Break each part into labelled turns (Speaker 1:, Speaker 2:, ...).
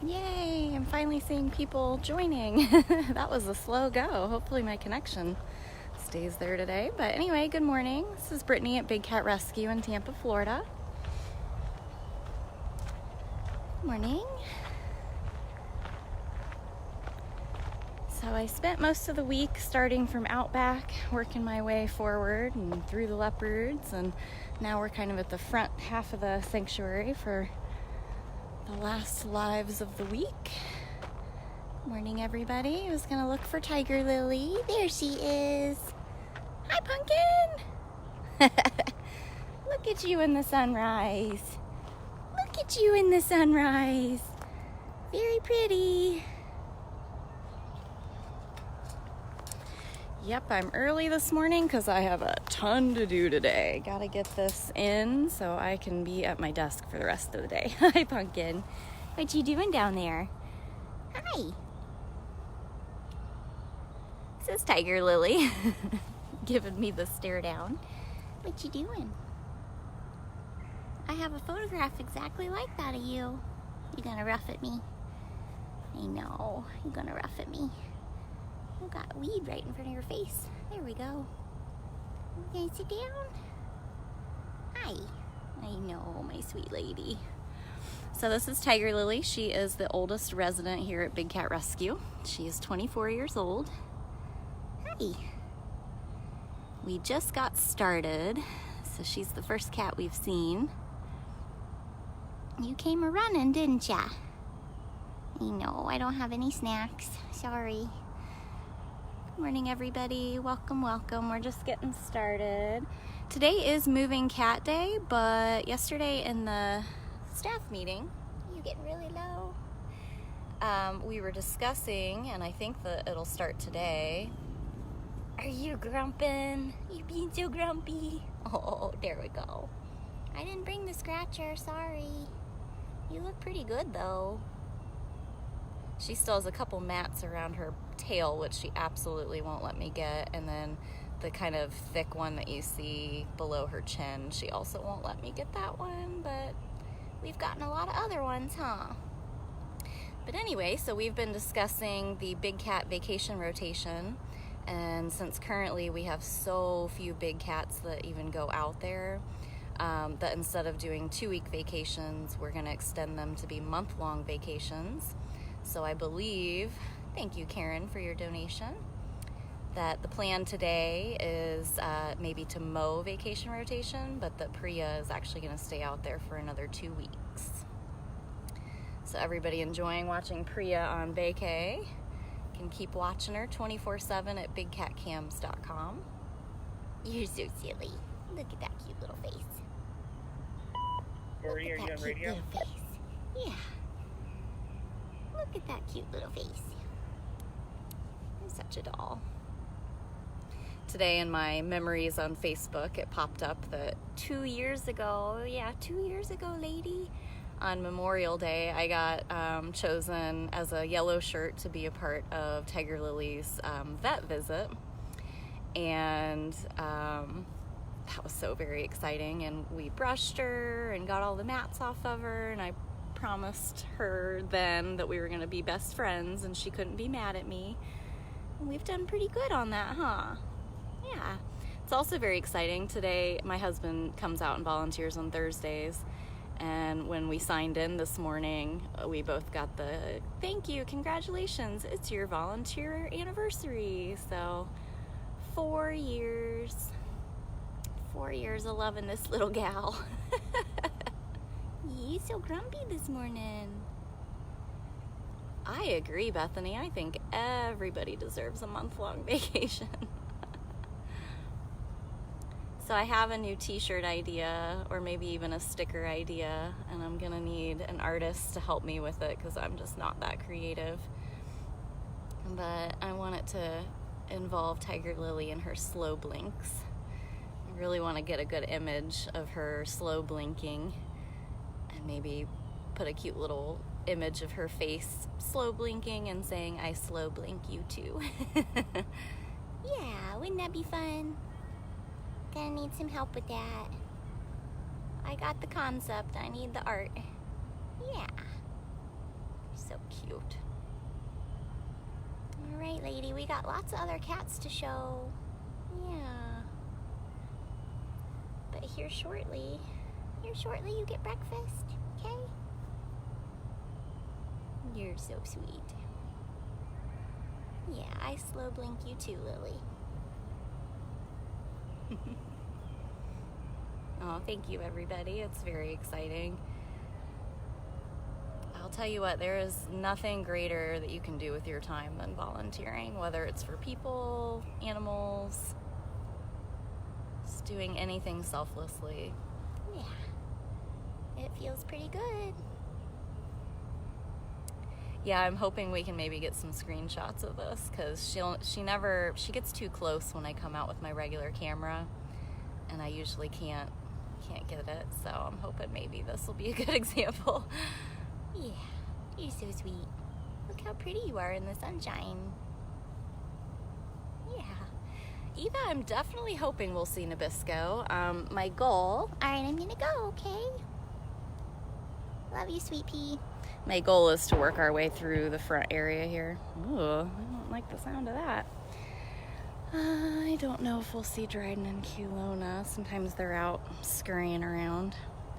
Speaker 1: Yay, I'm finally seeing people joining. That was a slow go. Hopefully my connection stays there today. But anyway, good morning. This is Brittany at Big Cat Rescue in Tampa, Florida. Good morning. So I spent most of the week starting from Outback, working my way forward and through the Leopards, and now we're kind of at the front half of the sanctuary for the last lives of the week. Morning, everybody. I was gonna look for Tiger Lily. There she is. Hi, Pumpkin. Look at you in the sunrise. Look at you in the sunrise. Very pretty. Yep, I'm early this morning because I have a ton to do today. Gotta get this in so I can be at my desk for the rest of the day. Hi, Pumpkin. What you doing down there? Hi. This is Tiger Lily giving me the stare down. What you doing? I have a photograph exactly like that of you. You gonna rough at me? I know, you're gonna rough at me. You got weed right in front of your face. There we go. You guys sit down? Hi. I know, my sweet lady. So this is Tiger Lily. She is the oldest resident here at Big Cat Rescue. She is 24 years old. Hi. We just got started, so she's the first cat we've seen. You came a-running, didn't ya? I know, I don't have any snacks. Sorry. Morning, everybody. Welcome, welcome. We're just getting started. Today is moving cat day, but yesterday in the staff meeting, you getting really low. We were discussing, and I think that it'll start today. Are you grumping? You being so grumpy? Oh, there we go. I didn't bring the scratcher, sorry. You look pretty good though. She still has a couple mats around her tail, which she absolutely won't let me get. And then the kind of thick one that you see below her chin, she also won't let me get that one. But we've gotten a lot of other ones, huh? But anyway, so we've been discussing the big cat vacation rotation. And since currently we have so few big cats that even go out there, that instead of doing 2-week vacations, we're gonna extend them to be month-long vacations. So I believe, thank you Karen for your donation, that the plan today is maybe to mow vacation rotation, but that Priya is actually gonna stay out there for another 2 weeks. So everybody enjoying watching Priya on vacay can keep watching her 24/7 at bigcatcams.com. You're so silly. Look at that cute little face.
Speaker 2: Are you on radio?
Speaker 1: Little face. Yeah. Look at that cute little face. You're such a doll. Today in my memories on Facebook, it popped up that 2 years ago, lady, on Memorial Day, I got chosen as a yellow shirt to be a part of Tiger Lily's vet visit. And that was so very exciting. And we brushed her and got all the mats off of her, and I promised her then that we were going to be best friends and she couldn't be mad at me. And we've done pretty good on that, huh? Yeah. It's also very exciting. Today, my husband comes out and volunteers on Thursdays. And when we signed in this morning, we both got the thank you, congratulations, it's your volunteer anniversary. So 4 years. 4 years of loving this little gal. You so grumpy this morning. I agree, Bethany. I think everybody deserves a month-long vacation. So I have a new t-shirt idea, or maybe even a sticker idea, and I'm gonna need an artist to help me with it because I'm just not that creative. But I want it to involve Tiger Lily and her slow blinks. I really want to get a good image of her slow blinking, and maybe put a cute little image of her face slow blinking and saying, I slow blink you too. Yeah, wouldn't that be fun? Gonna need some help with that. I got the concept, I need the art. Yeah. So cute. All right, lady, we got lots of other cats to show. Yeah. But here shortly you get breakfast, okay? You're so sweet. Yeah, I slow blink you too, Lily. Oh, thank you, everybody. It's very exciting. I'll tell you what, there is nothing greater that you can do with your time than volunteering, whether it's for people, animals, just doing anything selflessly. Yeah, it feels pretty good. Yeah, I'm hoping we can maybe get some screenshots of this, because she gets too close when I come out with my regular camera, and I usually can't get it, so I'm hoping maybe this will be a good example. Yeah, you're so sweet. Look how pretty you are in the sunshine. Yeah. Eva, I'm definitely hoping we'll see Nabisco. My goal... Alright, I'm gonna go, okay? Love you, sweet pea. My goal is to work our way through the front area here. Ooh, I don't like the sound of that. I don't know if we'll see Dryden and Kelowna. Sometimes they're out scurrying around.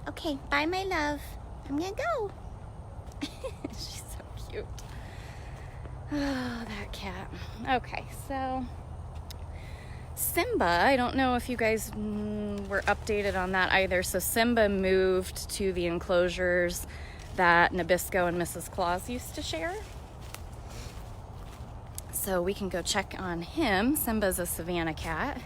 Speaker 1: Okay, bye, my love. I'm gonna go. She's so cute. Oh, that cat. Okay, so Simba, I don't know if you guys were updated on that either. So Simba moved to the enclosures that Nabisco and Mrs. Claus used to share. So we can go check on him. Simba's a Savannah cat.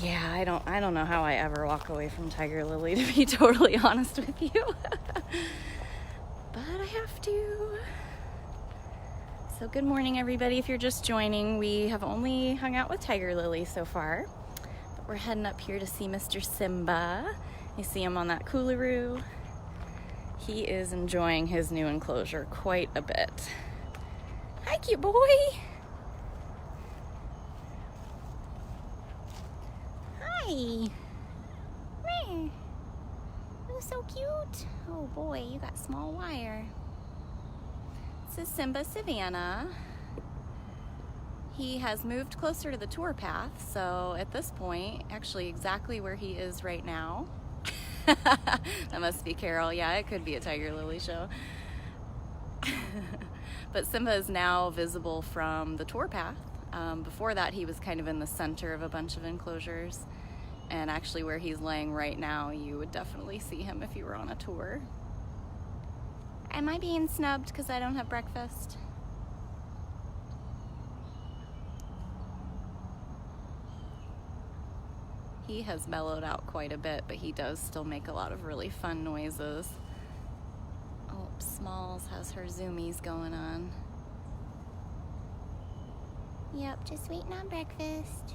Speaker 1: Yeah, I don't know how I ever walk away from Tiger Lily, to be totally honest with you. But I have to. So good morning, everybody. If you're just joining, we have only hung out with Tiger Lily so far. But we're heading up here to see Mr. Simba. You see him on that coolaroo. He is enjoying his new enclosure quite a bit. Hi, cute boy. Hi. Meh. Oh, so cute. Oh boy, you got small wire. This is Simba Savannah. He has moved closer to the tour path, so at this point, actually exactly where he is right now. That must be Carol. Yeah, it could be a Tiger Lily show. But Simba is now visible from the tour path. Before that, he was kind of in the center of a bunch of enclosures. And actually where he's laying right now, you would definitely see him if you were on a tour. Am I being snubbed because I don't have breakfast? He has mellowed out quite a bit, but he does still make a lot of really fun noises. Oh, Smalls has her zoomies going on. Yep, just waiting on breakfast.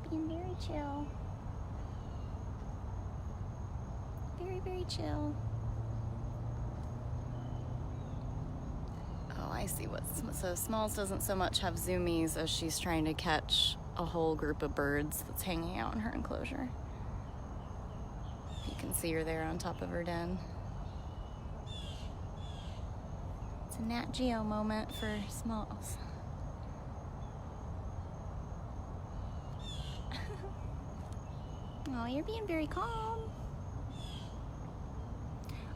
Speaker 1: Being very chill. Very, very chill. Oh, I see so Smalls doesn't so much have zoomies as she's trying to catch a whole group of birds that's hanging out in her enclosure. You can see her there on top of her den. It's a Nat Geo moment for Smalls. Oh, you're being very calm.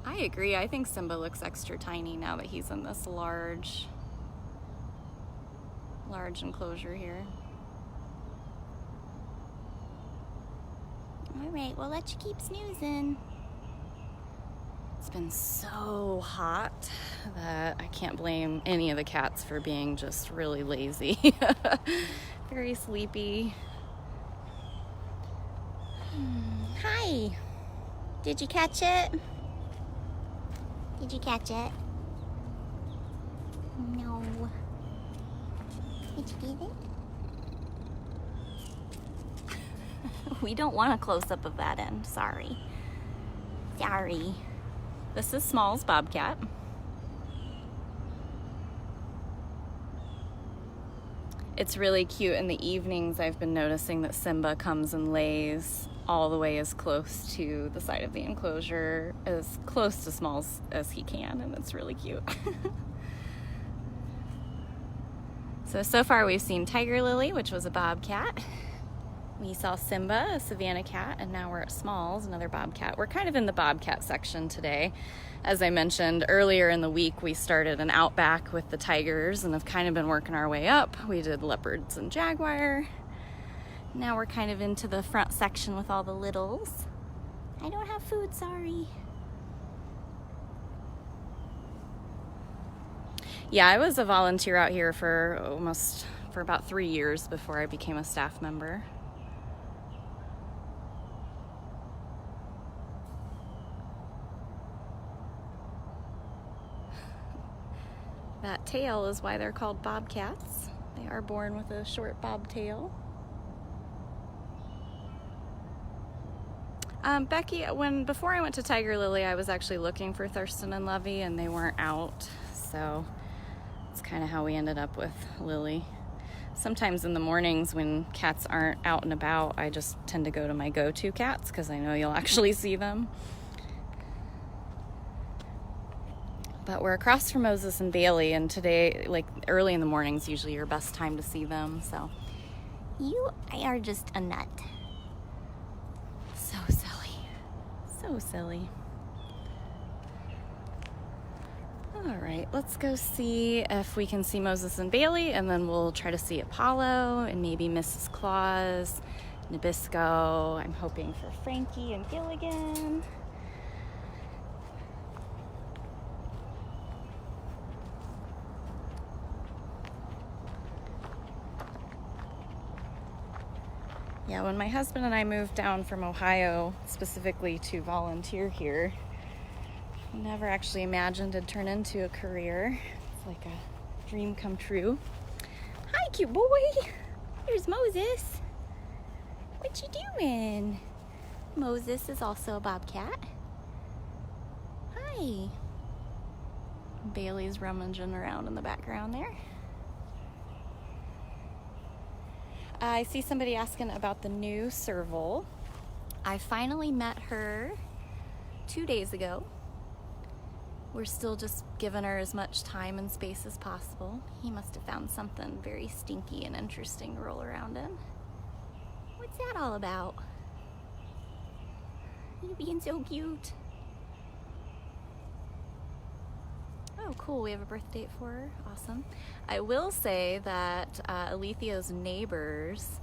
Speaker 1: I agree. I think Simba looks extra tiny now that he's in this large enclosure here. All right, we'll let you keep snoozing. It's been so hot that I can't blame any of the cats for being just really lazy. Very sleepy. Hi. Did you catch it? Did you catch it? No. Did you get it? We don't want a close-up of that end. Sorry. Sorry. This is Smalls Bobcat.
Speaker 2: It's really cute. In the evenings, I've been noticing that Simba comes and lays all the way as close to the side of the enclosure, as close to Smalls as he can, and it's really cute. So far we've seen Tiger Lily, which was a bobcat. We saw Simba, a Savannah cat, and now we're at Smalls, another bobcat. We're kind of in the bobcat section today. As I mentioned earlier in the week, we started an outback with the tigers and have kind of been working our way up. We did leopards and jaguar. Now we're kind of into the front section with all the littles. I don't have food, sorry. Yeah, I was a volunteer out here for about 3 years before I became a staff member. That tail is why they're called bobcats. They are born with a short bob tail. Becky, before I went to Tiger Lily, I was actually looking for Thurston and Lovey, and they weren't out, so it's kind of how we ended up with Lily. Sometimes in the mornings when cats aren't out and about, I just tend to go to my go-to cats because I know you'll actually see them. But we're across from Moses and Bailey, and today, like early in the mornings, usually your best time to see them. So
Speaker 1: You are just a nut.
Speaker 2: so silly, so silly. All right, let's go see if we can see Moses and Bailey, and then we'll try to see Apollo and maybe Mrs. Claus, Nabisco. I'm hoping for Frankie and Gilligan. Yeah, when my husband and I moved down from Ohio specifically to volunteer here, I never actually imagined it'd turn into a career. It's like a dream come true. Hi, cute boy. There's Moses. What you doing?
Speaker 1: Moses is also a bobcat. Hi.
Speaker 2: Bailey's rummaging around in the background there. I see somebody asking about the new Serval. I finally met her 2 days ago. We're still just giving her as much time and space as possible. He must have found something very stinky and interesting to roll around in.
Speaker 1: What's that all about? You being so cute.
Speaker 2: Oh, cool. We have a birth date for her. Awesome. I will say that Alethio's neighbors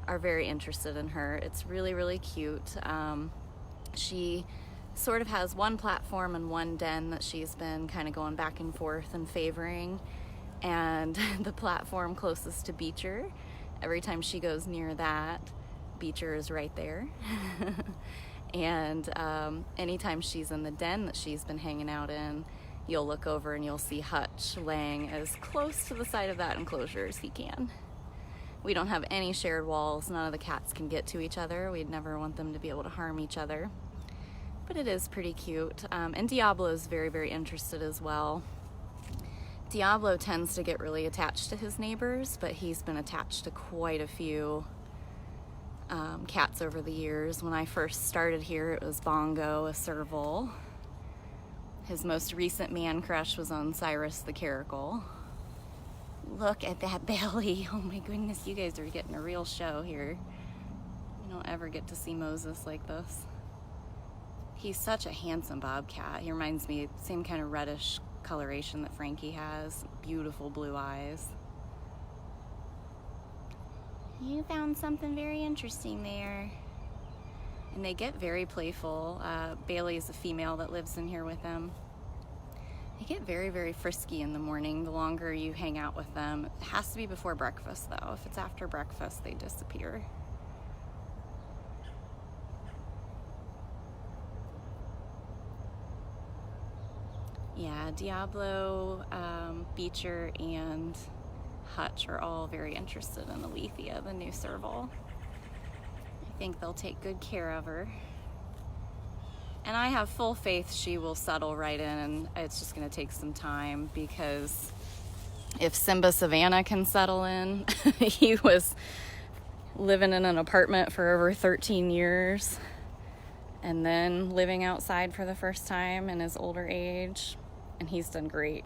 Speaker 2: are very interested in her. It's really, really cute. She sort of has one platform and one den that she's been kind of going back and forth and favoring. And the platform closest to Beecher, every time she goes near that, Beecher is right there. And anytime she's in the den that she's been hanging out in, you'll look over and you'll see Hutch laying as close to the side of that enclosure as he can. We don't have any shared walls. None of the cats can get to each other. We'd never want them to be able to harm each other. But it is pretty cute. And Diablo is very, very interested as well. Diablo tends to get really attached to his neighbors, but he's been attached to quite a few cats over the years. When I first started here, it was Bongo, a Serval. His most recent man crush was on Cyrus the Caracal. Look at that belly. Oh my goodness, you guys are getting a real show here. You don't ever get to see Moses like this. He's such a handsome bobcat. He reminds me of the same kind of reddish coloration that Frankie has. Beautiful blue eyes.
Speaker 1: You found something very interesting there.
Speaker 2: And they get very playful. Bailey is a female that lives in here with them. They get very, very frisky in the morning the longer you hang out with them. It has to be before breakfast though. If it's after breakfast, they disappear. Yeah, Diablo, Beecher, and Hutch are all very interested in Alethea, the new Serval. I think they'll take good care of her. And I have full faith she will settle right in, and it's just going to take some time because if Simba Savannah can settle in. He was living in an apartment for over 13 years and then living outside for the first time in his older age, and he's done great.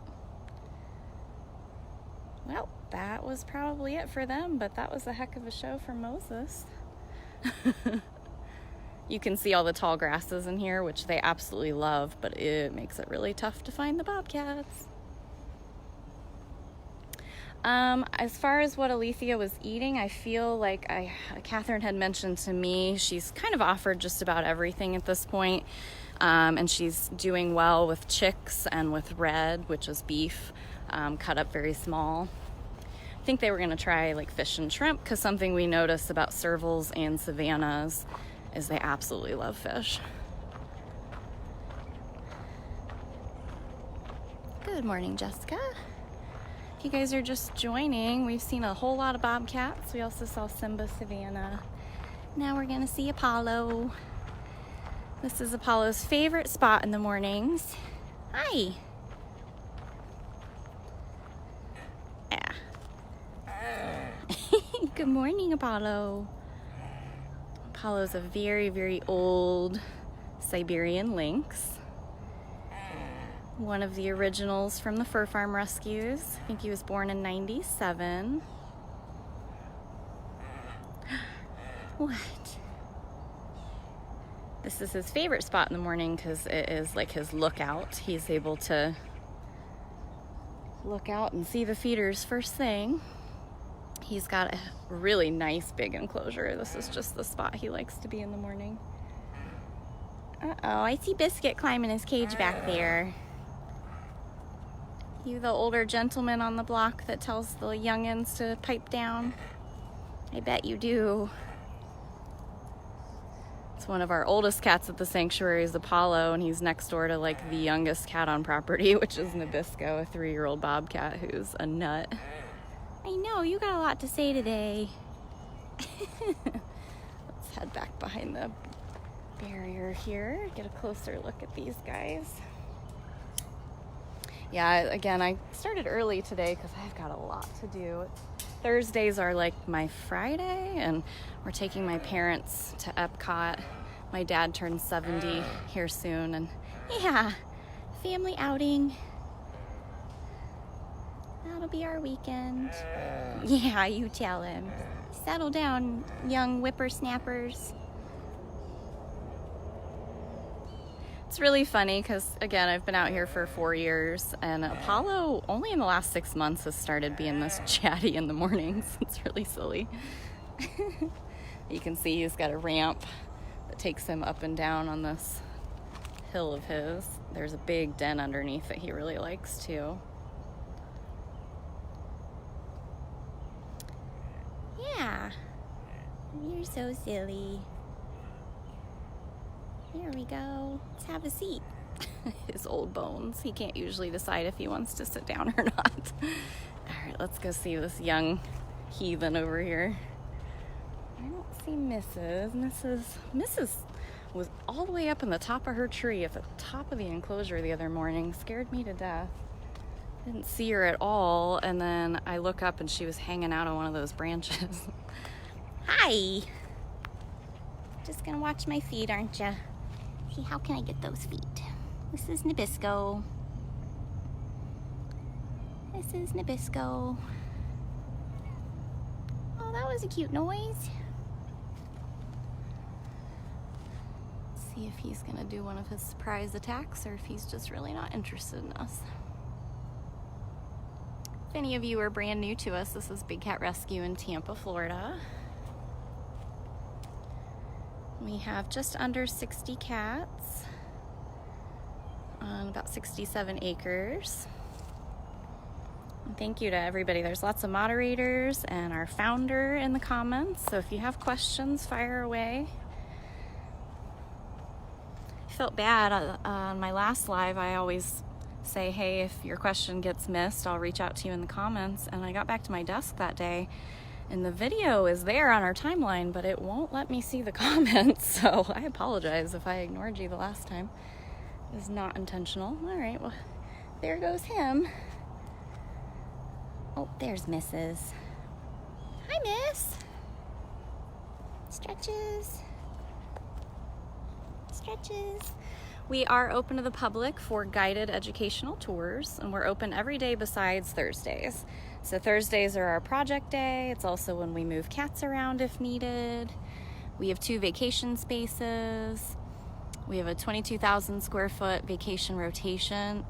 Speaker 2: Well, that was probably it for them, but that was a heck of a show for Moses. You can see all the tall grasses in here, which they absolutely love, but it makes it really tough to find the bobcats. As far as what Alethea was eating, I feel like Catherine had mentioned to me, she's kind of offered just about everything at this point. And she's doing well with chicks and with red, which is beef, cut up very small. I think they were going to try like fish and shrimp, because something we notice about Servals and Savannahs is they absolutely love fish. Good morning, Jessica. If you guys are just joining, we've seen a whole lot of bobcats. We also saw Simba, Savannah. Now we're gonna see Apollo. This is Apollo's favorite spot in the mornings. Hi. Yeah. Good morning, Apollo. Apollo's a very, very old Siberian lynx. One of the originals from the Fur Farm Rescues. I think he was born in 97. What? This is his favorite spot in the morning because it is like his lookout. He's able to look out and see the feeders first thing. He's got a really nice big enclosure. This is just the spot he likes to be in the morning. Uh-oh, I see Biscuit climbing his cage back there. You the older gentleman on the block that tells the youngins to pipe down? I bet you do. It's one of our oldest cats at the sanctuary is Apollo, and he's next door to like the youngest cat on property, which is Nabisco, a 3-year-old bobcat who's a nut. I know, you got a lot to say today. Let's head back behind the barrier here, get a closer look at these guys. Yeah, again, I started early today because I've got a lot to do. Thursdays are like my Friday, and we're taking my parents to Epcot. My dad turns 70 here soon, and yeah, family outing. That'll be our weekend. Yeah, you tell him. Settle down, young whippersnappers. It's really funny because, again, I've been out here for 4 years, and Apollo only in the last 6 months has started being this chatty in the mornings. It's really silly. You can see he's got a ramp that takes him up and down on this hill of his. There's a big den underneath that he really likes too. Yeah, you're so silly. There we go. Let's have a seat. His old bones. He can't usually decide if he wants to sit down or not. All right, let's go see this young heathen over here. I don't see Mrs. was all the way up in the top of her tree at the top of the enclosure the other morning. Scared me to death. Didn't see her at all, and then I look up and she was hanging out on one of those branches. Hi. Just gonna watch my feet, aren't ya? See, how can I get those feet? This is Nabisco. This is Nabisco. Oh, that was a cute noise. Let's see if he's gonna do one of his surprise attacks or if he's just really not interested in us. If any of you are brand new to us, this is Big Cat Rescue in Tampa, Florida. We have just under 60 cats on about 67 acres. And thank you to everybody. There's lots of moderators and our founder in the comments. So if you have questions, fire away. I felt bad on my last live. I always say, hey, if your question gets missed, I'll reach out to you in the comments. And I got back to my desk that day, and the video is there on our timeline, but it won't let me see the comments. So I apologize if I ignored you the last time. It was not intentional. All right, well, there goes him.
Speaker 1: Oh, there's Mrs. Hi, Miss. Stretches. Stretches.
Speaker 2: We are open to the public for guided educational tours, and we're open every day besides Thursdays. So Thursdays are our project day. It's also when we move cats around if needed. We have 2 vacation spaces. We have a 22,000 square foot vacation rotation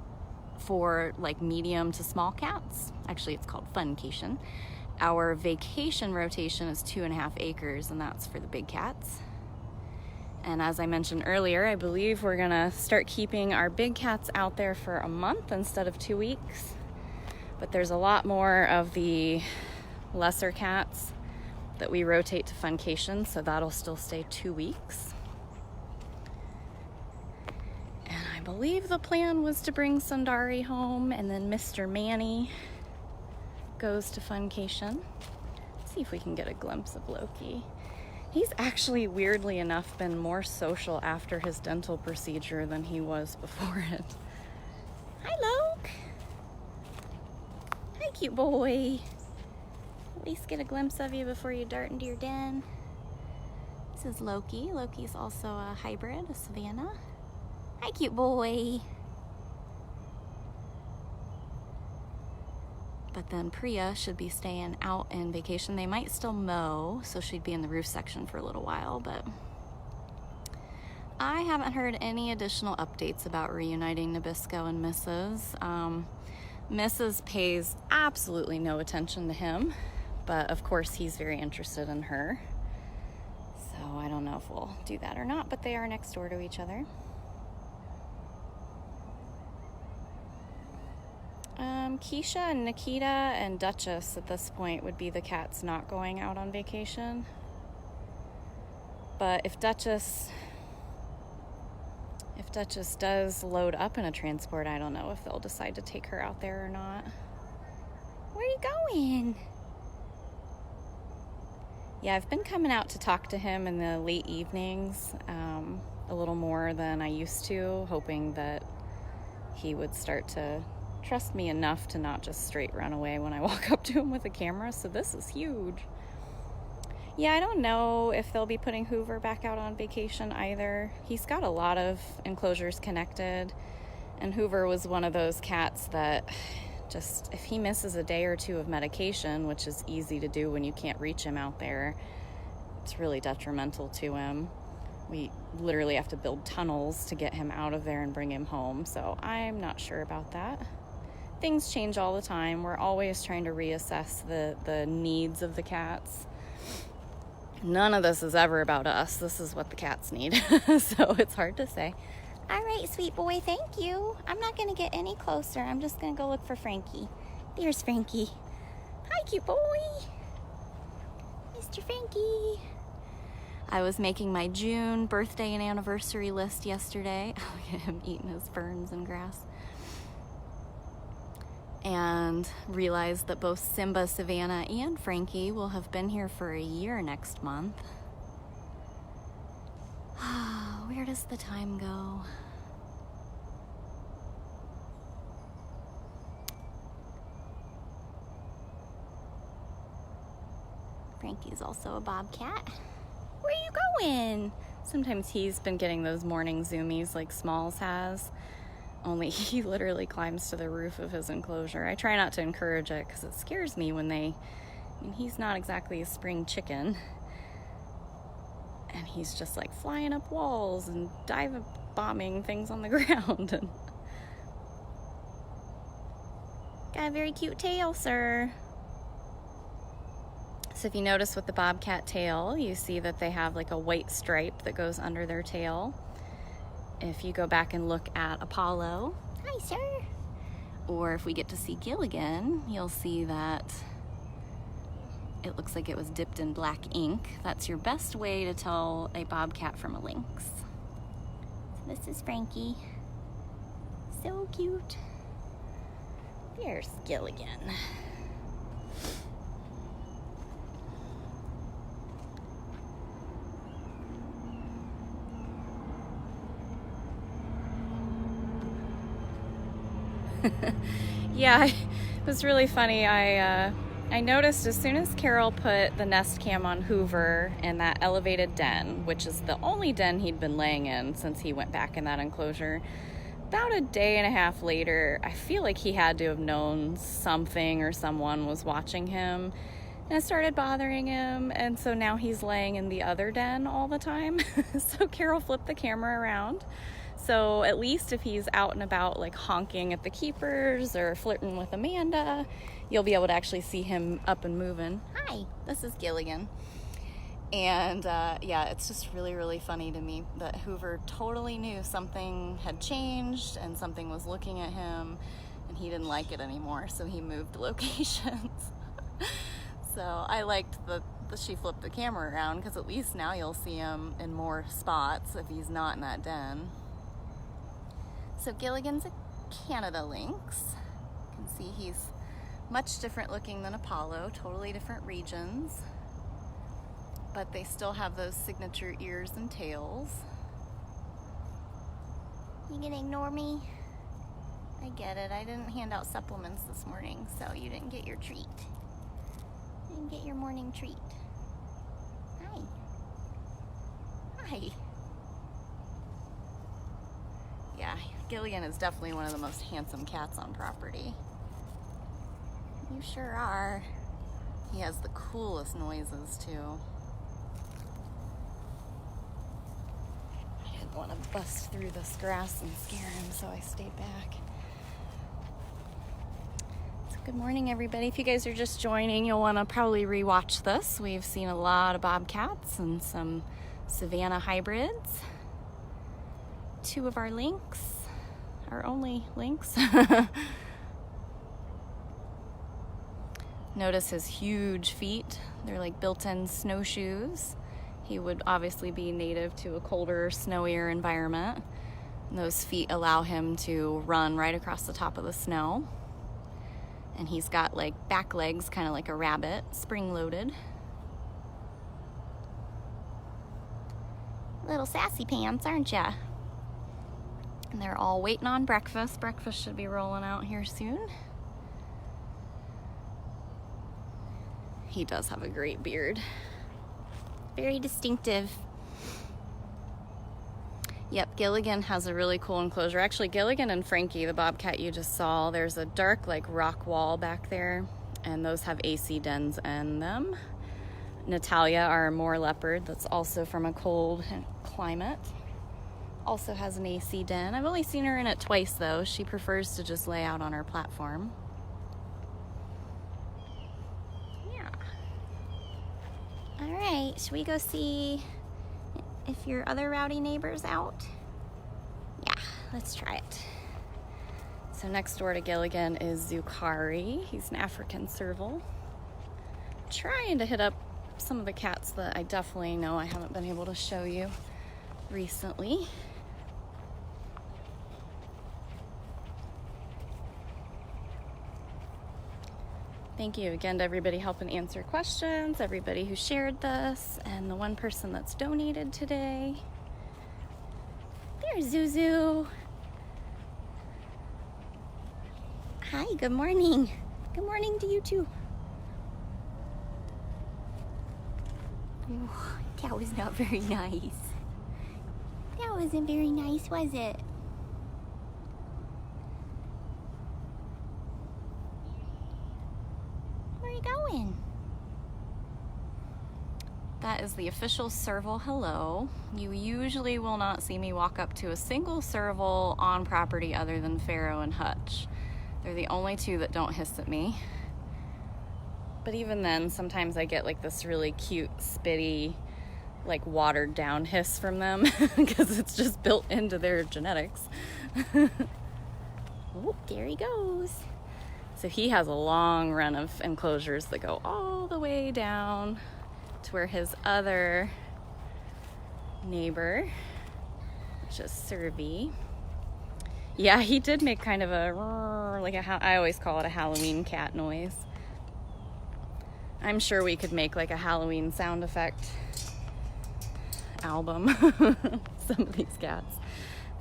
Speaker 2: for like medium to small cats. Actually, it's called Funcation. Our vacation rotation is 2.5 acres, and that's for the big cats. And as I mentioned earlier, I believe we're gonna start keeping our big cats out there for a month instead of 2 weeks. But there's a lot more of the lesser cats that we rotate to Funcation, so that'll still stay 2 weeks. And I believe the plan was to bring Sundari home, and then Mr. Manny goes to Funcation. Let's see if we can get a glimpse of Loki. He's actually, weirdly enough, been more social after his dental procedure than he was before it.
Speaker 1: Hi, Loke. Hi, cute boy. At least get a glimpse of you before you dart into your den. This is Loki. Loki's also a hybrid, a Savannah. Hi, cute boy.
Speaker 2: But then Priya should be staying out in vacation. They might still mow, so she'd be in the roof section for a little while, but I haven't heard any additional updates about reuniting Nabisco and Mrs. Mrs. pays absolutely no attention to him, but of course he's very interested in her. So I don't know if we'll do that or not, but they are next door to each other. Keisha and Nikita and Duchess at this point would be the cats not going out on vacation. But if Duchess does load up in a transport, I don't know if they'll decide to take her out there or not.
Speaker 1: Where are you going?
Speaker 2: Yeah, I've been coming out to talk to him in the late evenings, a little more than I used to, hoping that he would start to trust me enough to not just straight run away when I walk up to him with a camera, so this is huge. Yeah, I don't know if they'll be putting Hoover back out on vacation either. He's got a lot of enclosures connected, and Hoover was one of those cats that just, if he misses a day or two of medication, which is easy to do when you can't reach him out there, it's really detrimental to him. We literally have to build tunnels to get him out of there and bring him home, so I'm not sure about that. Things change all the time. We're always trying to reassess the needs of the cats. None of this is ever about us. This is what the cats need. So it's hard to say.
Speaker 1: All right, sweet boy, thank you. I'm not going to get any closer. I'm just going to go look for Frankie. There's Frankie. Hi, cute boy. Mr. Frankie.
Speaker 2: I was making my June birthday and anniversary list yesterday. Look at him eating his ferns and grass. And realized that both Simba, Savannah, and Frankie will have been here for a year next month. Where does the time go?
Speaker 1: Frankie's also a bobcat. Where are you going?
Speaker 2: Sometimes he's been getting those morning zoomies like Smalls has. Only he literally climbs to the roof of his enclosure. I try not to encourage it because it scares me when he's not exactly a spring chicken. And he's just like flying up walls and dive bombing things on the ground. And
Speaker 1: got a very cute tail, sir.
Speaker 2: So if you notice with the bobcat tail, you see that they have like a white stripe that goes under their tail. If you go back and look at Apollo,
Speaker 1: hi, sir.
Speaker 2: Or if we get to see Gilligan, you'll see that it looks like it was dipped in black ink. That's your best way to tell a bobcat from a lynx.
Speaker 1: So this is Frankie. So cute. There's Gilligan.
Speaker 2: Yeah, It was really funny. I noticed as soon as Carol put the Nest Cam on Hoover in that elevated den, which is the only den he'd been laying in since he went back in that enclosure, about a day and a half later, I feel like he had to have known something or someone was watching him, and it started bothering him, and so now he's laying in the other den all the time. So Carol flipped the camera around. So at least if he's out and about, like honking at the keepers or flirting with Amanda, you'll be able to actually see him up and moving. Hi, this is Gilligan. And yeah, it's just really, really funny to me that Hoover totally knew something had changed and something was looking at him and he didn't like it anymore, so he moved locations. So I liked that she flipped the camera around, because at least now you'll see him in more spots if he's not in that den. So Gilligan's a Canada lynx. You can see he's much different looking than Apollo, totally different regions, but they still have those signature ears and tails. You gonna ignore me? I get it. I didn't hand out supplements this morning, so you didn't get your treat. You didn't get your morning treat. Hi. Hi. Yeah, Gilligan is definitely one of the most handsome cats on property. You sure are. He has the coolest noises too. I didn't want to bust through this grass and scare him, so I stayed back. So good morning, everybody. If you guys are just joining, you'll want to probably rewatch this. We've seen a lot of bobcats and some Savannah hybrids. 2 of our lynx, our only lynx. Notice his huge feet. They're like built-in snowshoes. He would obviously be native to a colder, snowier environment. And those feet allow him to run right across the top of the snow. And he's got like back legs, kind of like a rabbit, spring-loaded. Little sassy pants, aren't ya? And they're all waiting on breakfast. Breakfast should be rolling out here soon. He does have a great beard. Very distinctive. Yep, Gilligan has a really cool enclosure. Actually, Gilligan and Frankie, the bobcat you just saw, there's a dark like rock wall back there, and those have AC dens in them. Natalia, our moor leopard, that's also from a cold climate, also has an AC den. I've only seen her in it twice though. She prefers to just lay out on her platform. Yeah. All right, should we go see if your other rowdy neighbor's out? Yeah, let's try it. So next door to Gilligan is Zucari. He's an African serval. Trying to hit up some of the cats that I definitely know I haven't been able to show you recently. Thank you again to everybody helping answer questions, everybody who shared this, and the one person that's donated today. There's Zuzu. Hi, good morning. Good morning to you too. Oh, that was not very nice. That wasn't very nice, was it? Where are you going? That is the official serval hello. You usually will not see me walk up to a single serval on property other than Pharaoh and Hutch. They're the only 2 that don't hiss at me. But even then, sometimes I get like this really cute, spitty, like watered down hiss from them because it's just built into their genetics. Oh, there he goes. So he has a long run of enclosures that go all the way down to where his other neighbor, which is Servie. Yeah, he did make kind of a, like I always call it a Halloween cat noise. I'm sure we could make like a Halloween sound effect album, some of these cats.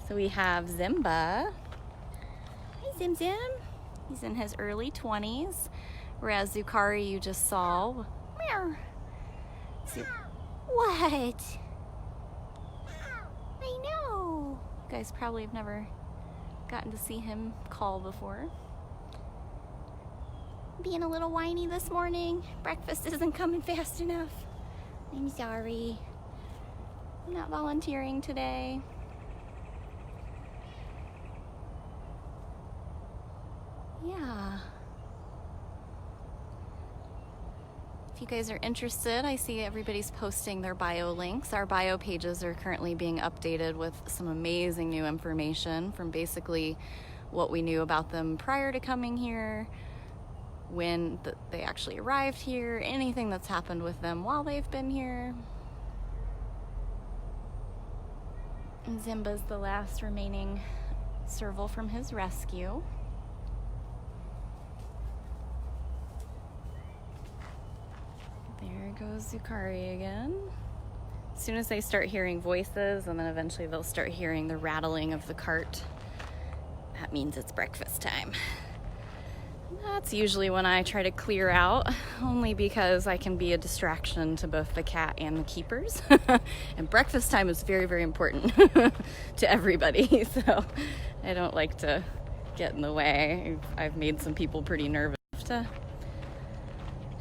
Speaker 2: So we have Zimba. Hi, Zim Zim. He's in his early 20s, whereas Zucari you just saw. Meow. What? I know. You guys probably have never gotten to see him call before. Being a little whiny this morning. Breakfast isn't coming fast enough. I'm sorry. I'm not volunteering today. Yeah. If you guys are interested, I see everybody's posting their bio links. Our bio pages are currently being updated with some amazing new information from basically what we knew about them prior to coming here, when they actually arrived here, anything that's happened with them while they've been here. And Zimba's the last remaining serval from his rescue. There goes Zucari again. As soon as they start hearing voices, and then eventually they'll start hearing the rattling of the cart, that means it's breakfast time. That's usually when I try to clear out, only because I can be a distraction to both the cat and the keepers. And breakfast time is very, very important to everybody, so I don't like to get in the way. I've made some people pretty nervous to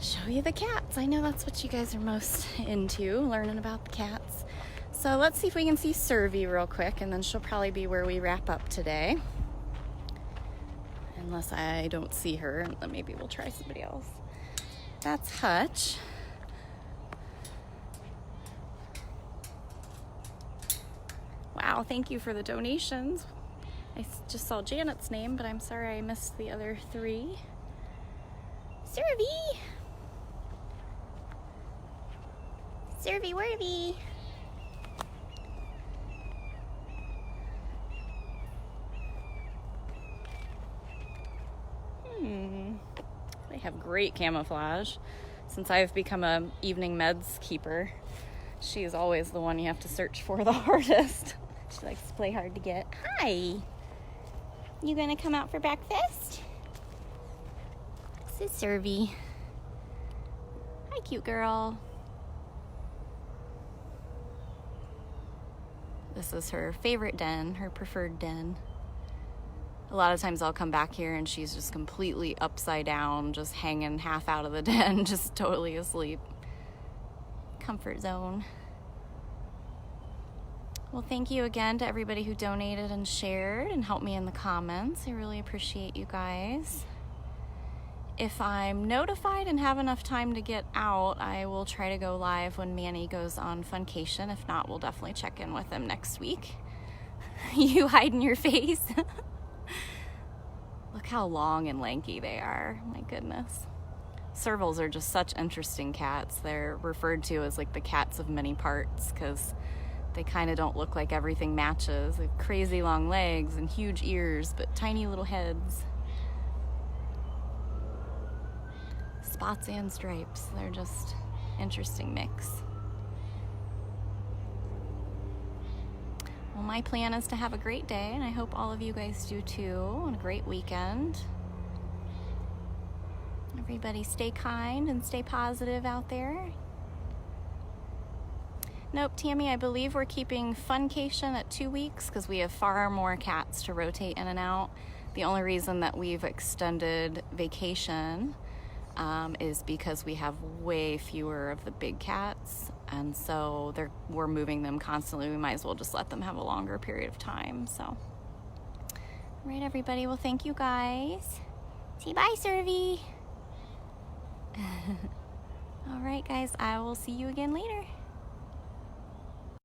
Speaker 2: show you the cats. I know that's what you guys are most into, learning about the cats. So let's see if we can see Servie real quick, and then she'll probably be where we wrap up today. Unless I don't see her, and then maybe we'll try somebody else. That's Hutch. Wow, thank you for the donations. I just saw Janet's name, but I'm sorry I missed the other three. Servie! Servie worthy! They have great camouflage. Since I've become a evening meds keeper, she's always the one you have to search for the hardest. She likes to play hard to get. Hi! You gonna come out for breakfast? This is Servie. Hi, cute girl. This is her favorite den, her preferred den. A lot of times I'll come back here and she's just completely upside down, just hanging half out of the den, just totally asleep. Comfort zone. Well, thank you again to everybody who donated and shared and helped me in the comments. I really appreciate you guys. If I'm notified and have enough time to get out, I will try to go live when Manny goes on funcation. If not, we'll definitely check in with him next week. You hiding your face? Look how long and lanky they are. My goodness. Servals are just such interesting cats. They're referred to as like the cats of many parts because they kind of don't look like everything matches. They have crazy long legs and huge ears, but tiny little heads. Spots and stripes. They're just interesting mix. Well, my plan is to have a great day, and I hope all of you guys do too, and a great weekend. Everybody stay kind and stay positive out there. Nope, Tammy, I believe we're keeping funcation at 2 weeks because we have far more cats to rotate in and out. The only reason that we've extended vacation is because we have way fewer of the big cats, and so we're moving them constantly. We might as well just let them have a longer period of time. So, all right, everybody. Well, thank you guys. Say bye, Servie. All right, guys. I will see you again later.